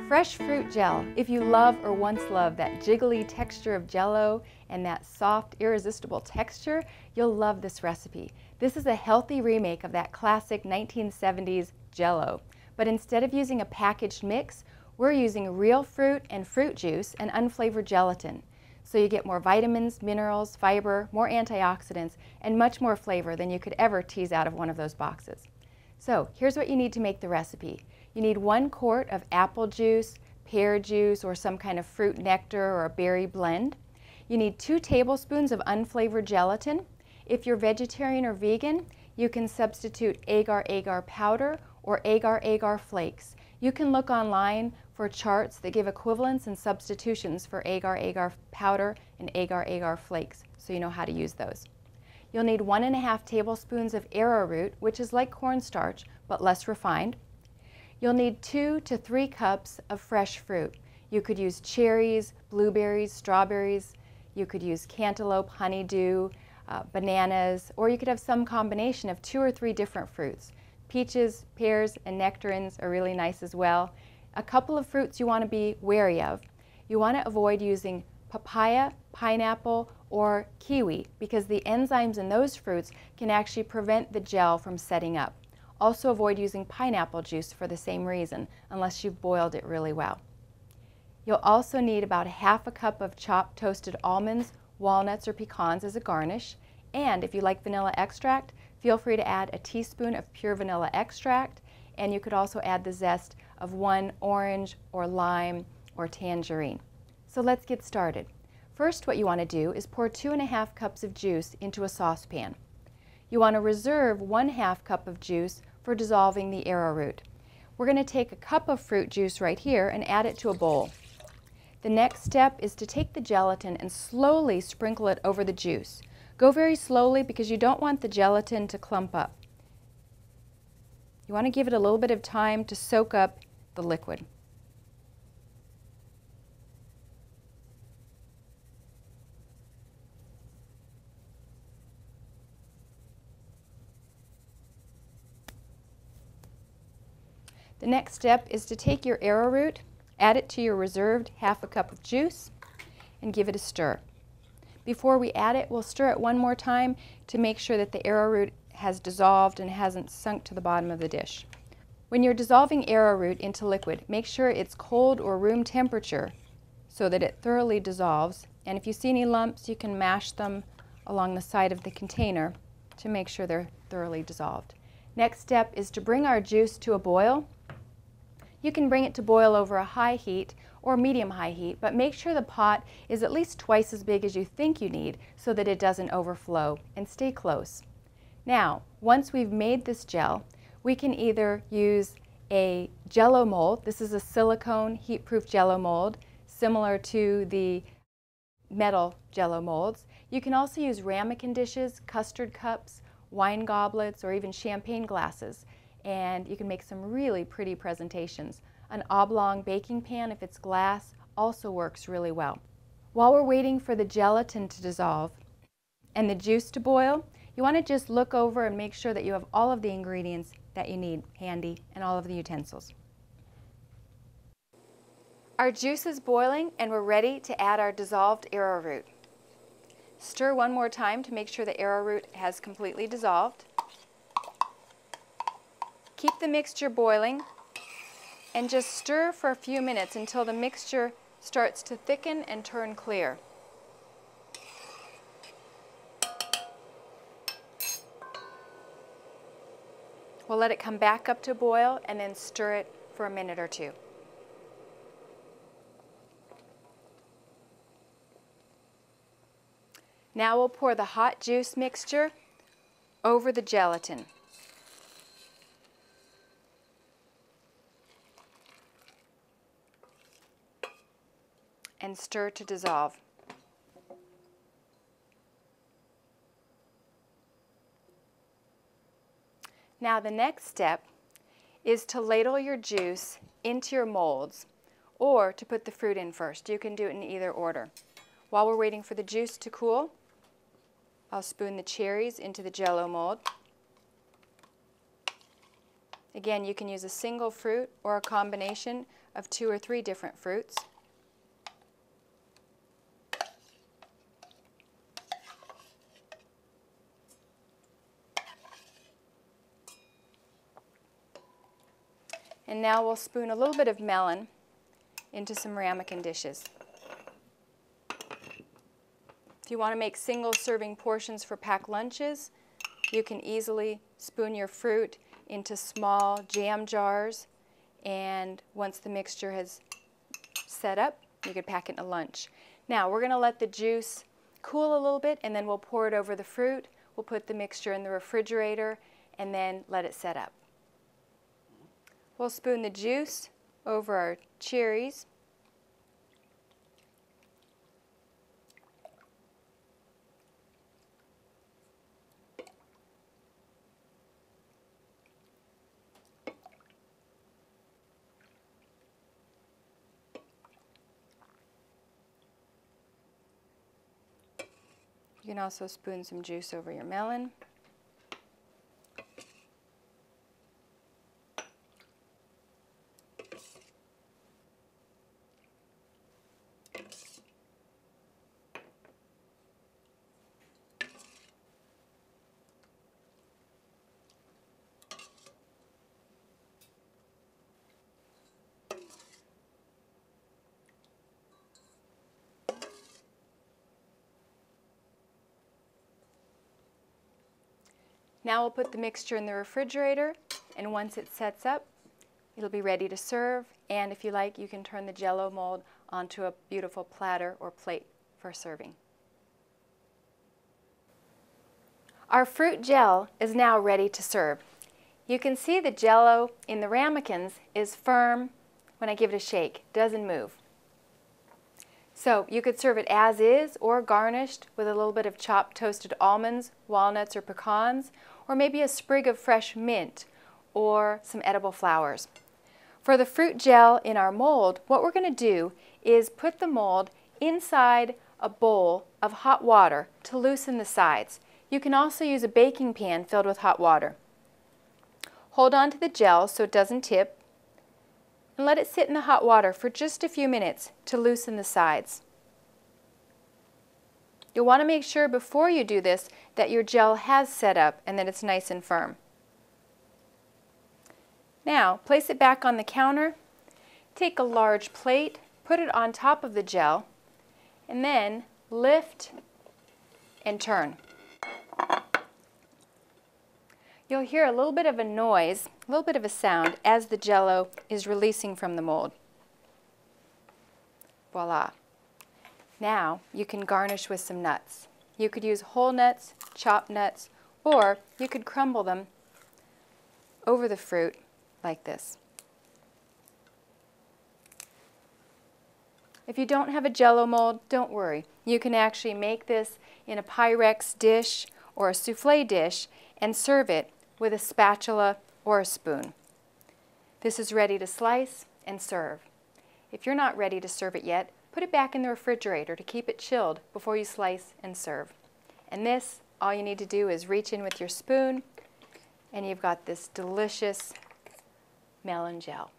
Fresh fruit gel. If you love or once loved that jiggly texture of Jell-O and that soft, irresistible texture, you'll love this recipe. This is a healthy remake of that classic 1970s Jell-O. But instead of using a packaged mix, we're using real fruit and fruit juice and unflavored gelatin. So you get more vitamins, minerals, fiber, more antioxidants, and much more flavor than you could ever tease out of one of those boxes. So here's what you need to make the recipe. You need 1 quart of apple juice, pear juice, or some kind of fruit nectar or a berry blend. You need 2 tablespoons of unflavored gelatin. If you're vegetarian or vegan, you can substitute agar-agar powder or agar-agar flakes. You can look online for charts that give equivalents and substitutions for agar-agar powder and agar-agar flakes, so you know how to use those. You'll need 1½ tablespoons of arrowroot, which is like cornstarch but less refined. You'll need 2 to 3 cups of fresh fruit. You could use cherries, blueberries, strawberries. You could use cantaloupe, honeydew, bananas, or you could have some combination of 2 or 3 different fruits. Peaches, pears, and nectarines are really nice as well. A couple of fruits you want to be wary of. You want to avoid using papaya, pineapple, or kiwi because the enzymes in those fruits can actually prevent the gel from setting up. Also avoid using pineapple juice for the same reason, unless you've boiled it really well. You'll also need about ½ cup of chopped toasted almonds, walnuts, or pecans as a garnish. And if you like vanilla extract, feel free to add a teaspoon of pure vanilla extract, and you could also add the zest of 1 orange or lime or tangerine. So let's get started. First, what you want to do is pour 2½ cups of juice into a saucepan. You want to reserve 1/2 cup of juice for dissolving the arrowroot. We're going to take a cup of fruit juice right here and add it to a bowl. The next step is to take the gelatin and slowly sprinkle it over the juice. Go very slowly because you don't want the gelatin to clump up. You want to give it a little bit of time to soak up the liquid. The next step is to take your arrowroot, add it to your reserved ½ cup of juice, and give it a stir. Before we add it, we'll stir it one more time to make sure that the arrowroot has dissolved and hasn't sunk to the bottom of the dish. When you're dissolving arrowroot into liquid, make sure it's cold or room temperature so that it thoroughly dissolves. And if you see any lumps, you can mash them along the side of the container to make sure they're thoroughly dissolved. Next step is to bring our juice to a boil. You can bring it to boil over a high heat or medium-high heat, but make sure the pot is at least twice as big as you think you need so that it doesn't overflow, and stay close. Now, once we've made this gel, we can either use a Jell-O mold. This is a silicone heat-proof Jell-O mold, similar to the metal Jell-O molds. You can also use ramekin dishes, custard cups, wine goblets, or even champagne glasses, and you can make some really pretty presentations. An oblong baking pan, if it's glass, also works really well. While we're waiting for the gelatin to dissolve and the juice to boil, you want to just look over and make sure that you have all of the ingredients that you need handy and all of the utensils. Our juice is boiling and we're ready to add our dissolved arrowroot. Stir one more time to make sure the arrowroot has completely dissolved. Keep the mixture boiling and just stir for a few minutes until the mixture starts to thicken and turn clear. We'll let it come back up to boil and then stir it for a minute or two. Now we'll pour the hot juice mixture over the gelatin. And stir to dissolve. Now the next step is to ladle your juice into your molds, or to put the fruit in first. You can do it in either order. While we're waiting for the juice to cool, I'll spoon the cherries into the Jell-O mold. Again, you can use a single fruit or a combination of 2 or 3 different fruits. And now we'll spoon a little bit of melon into some ramekin dishes. If you want to make single serving portions for packed lunches, you can easily spoon your fruit into small jam jars, and once the mixture has set up, you could pack it in a lunch. Now we're going to let the juice cool a little bit, and then we'll pour it over the fruit. We'll put the mixture in the refrigerator and then let it set up. We'll spoon the juice over our cherries. You can also spoon some juice over your melon. Now we'll put the mixture in the refrigerator, and once it sets up, it'll be ready to serve. And if you like, you can turn the Jell-O mold onto a beautiful platter or plate for serving. Our fruit gel is now ready to serve. You can see the Jell-O in the ramekins is firm when I give it a shake, doesn't move. So you could serve it as is or garnished with a little bit of chopped toasted almonds, walnuts, or pecans, or maybe a sprig of fresh mint or some edible flowers. For the fruit gel in our mold, what we're going to do is put the mold inside a bowl of hot water to loosen the sides. You can also use a baking pan filled with hot water. Hold on to the gel so it doesn't tip, and let it sit in the hot water for just a few minutes to loosen the sides. You'll want to make sure before you do this that your gel has set up and that it's nice and firm. Now, place it back on the counter. Take a large plate, put it on top of the gel, and then lift and turn. You'll hear a little bit of a noise, a little bit of a sound as the Jell-O is releasing from the mold. Voila. Now you can garnish with some nuts. You could use whole nuts, chopped nuts, or you could crumble them over the fruit like this. If you don't have a Jell-O mold, don't worry. You can actually make this in a Pyrex dish or a souffle dish and serve it with a spatula or a spoon. This is ready to slice and serve. If you're not ready to serve it yet, put it back in the refrigerator to keep it chilled before you slice and serve. And this, all you need to do is reach in with your spoon, and you've got this delicious melon gel.